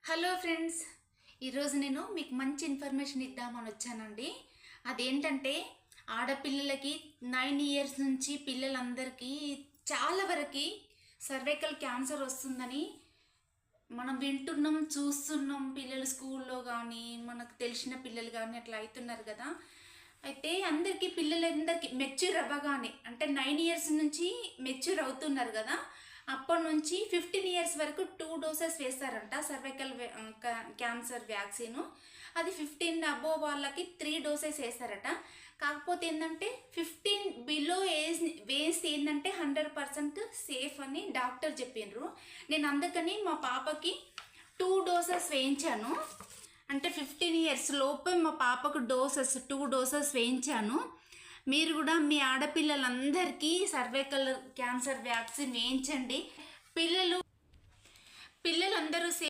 Hello friends, ఈరోజు నేను మీకు మంచి ఇన్ఫర్మేషన్ ఇద్దామని వచ్చానండి. అదేంటంటే ఆడపిల్లలకి 9 ఇయర్స్ నుంచి పిల్లలందరికీ చాలా వరకు సర్వైకల్ క్యాన్సర్ వస్తుందని మనం వింటున్నాం, చూస్తున్నాం. పిల్లలు స్కూల్లో కానీ మనకు తెలిసిన పిల్లలు కానీ అట్లా అవుతున్నారు కదా. అయితే పిల్లలందరికీ మెచ్యూర్ అవ్వగానే అంటే 9 ఇయర్స్ నుంచి మెచ్యూర్ అవుతున్నారు కదా, అప్పటి నుంచి 15 ఇయర్స్ వరకు 2 డోసెస్ వేస్తారంట సర్వైకల్ క్యాన్సర్ వ్యాక్సిన్. అది 15 అబోవ్ వాళ్ళకి 3 డోసెస్ వేస్తారట. కాకపోతే ఏంటంటే 15 బిలో ఏజ్ వేస్తే ఏంటంటే 100% సేఫ్ అని డాక్టర్ చెప్పిండ్రు. నేను అందుకని మా పాపకి 2 డోసెస్ వేయించాను. అంటే 15 ఇయర్స్ లోపే మా పాపకు 2 డోసెస్ వేయించాను. మీరు కూడా మీ ఆడపిల్లలందరికీ సర్వైకల్ క్యాన్సర్ వ్యాక్సిన్ వేయించండి. పిల్లలందరూ